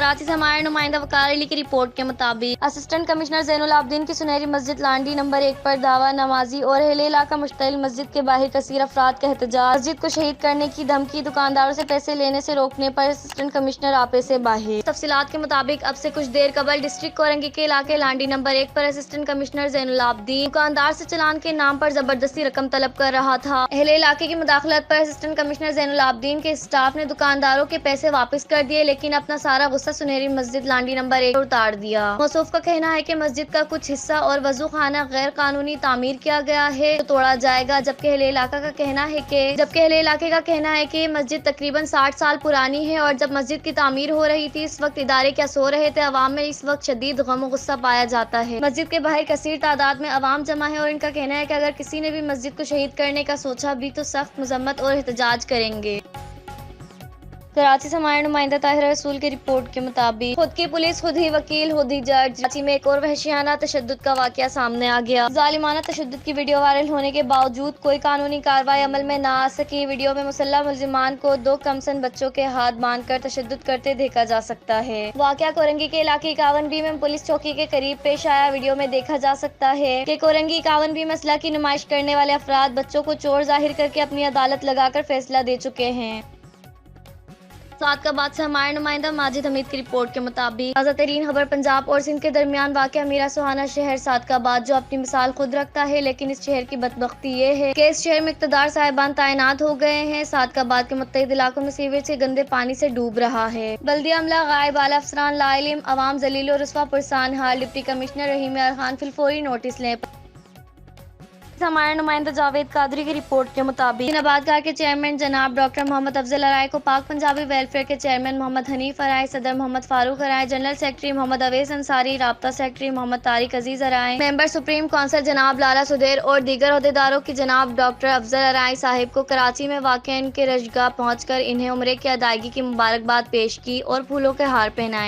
कराची से हमारे नुमाइंदा वकार अली की रिपोर्ट के मुताबिक असिस्टेंट कमिश्नर ज़ैनुल आबदीन की सुनहरी मस्जिद लांडी नंबर 1 पर दावा नमाजी और अहले इलाका मुश्तइल मस्जिद के बाहर कसीर अफराद का एहतजाज। मस्जिद को शहीद करने की धमकी, दुकानदारों से पैसे लेने से रोकने पर असिस्टेंट कमिश्नर आपे से बाहर। तफसीलात के मुताबिक अब से कुछ देर कबल डिस्ट्रिक्ट कोरंगी के इलाके लांडी नंबर 1 पर असिस्टेंट कमिश्नर ज़ैनुल आबदीन दुकानदार से चलान के नाम पर जबरदस्ती रकम तलब कर रहा था। अहले इलाके की मुदाखलत पर असिस्टेंट कमिश्नर ज़ैनुल आबदीन के स्टाफ ने दुकानदारों के पैसे वापस कर दिए, लेकिन अपना सारा गुस्सा सुनहरी मस्जिद लांडी नंबर 1 पर उतार दिया। मौसूफ का कहना है कि मस्जिद का कुछ हिस्सा और वजू खाना गैर कानूनी तामीर किया गया है तो तोड़ा जाएगा, जबकि अहले इलाके का कहना है कि मस्जिद तकरीबन 60 साल पुरानी है और जब मस्जिद की तामीर हो रही थी इस वक्त इदारे क्या सो रहे थे। अवाम में इस वक्त शदीद गम गुस्सा पाया जाता है। मस्जिद के बाहर कसीर तादाद में अवाम जमा है और इनका कहना है कि अगर किसी ने भी मस्जिद को शहीद करने का सोचा भी तो सख्त मजम्मत और एहतजाज करेंगे। कराची से हमारे नुमाइंदा ताहिर रसूल की रिपोर्ट के मुताबिक खुद की पुलिस, खुद ही वकील, खुद ही जज। कराची में एक और वहशियाना तशद्दुद का वाकया सामने आ गया। जालिमाना तशद्दुद की वीडियो वायरल होने के बावजूद कोई कानूनी कार्रवाई अमल में न आ सकी। वीडियो में मुसल्लह मुलजिमान को 2 कमसन बच्चों के हाथ बांधकर तशद्दुद करते देखा जा सकता है। वाकया कोरंगी के इलाके 51B में पुलिस चौकी के करीब पेश आया। वीडियो में देखा जा सकता है कि कोरंगी 51B में असला की नुमाइश करने वाले अफराद बच्चों को चोर जाहिर करके अपनी अदालत लगाकर फैसला दे चुके हैं। सादकाबाद से हमारे नुमाइंदा माजिद हमीद की रिपोर्ट के मुताबिक ताज़ा तरीन खबर पंजाब और सिंध के दरमियान वाक़या मीरा सुहाना शहर सादकाबाद, जो अपनी मिसाल खुद रखता है, लेकिन इस शहर की बदबख्ती ये है कि इस शहर में इक़्तिदार साहिबान तैनात हो गए हैं। सादकाबाद के मुत्तहिद इलाकों में सीवेज के गंदे पानी से डूब रहा है। बल्दिया अमला गायब, आला अफसरान लाइलिम, अवाम जलील और रुस्वा पुरसान हाल। डिप्टी कमिश्नर रहीम यार खान फिलफौरी नोटिस लें। हमारे नुमाइंदा जावेद कादरी की रिपोर्ट के मुताबिक आबादगार के चेयरमैन जनाब डॉक्टर मोहम्मद अफजल अराय को पाक पंजाबी वेलफेयर के चेयरमैन मोहम्मद हनीफ अराय, सदर मोहम्मद फारूक अराय, जनरल सेक्रेटरी मोहम्मद अवैस अंसारी, राब्ता secretary Mohammad Tariq Aziz Arain, member supreme council जनाब लाला सुदेर और दीगर अहदेदारों की जनाब डॉक्टर अफजल अराय साहिब को कराची में वाक़ इनके रशगाह पहुँच कर इन्हें उम्रे की अदायगी की मुबारकबाद पेश की और फूलों के हार पहनाए।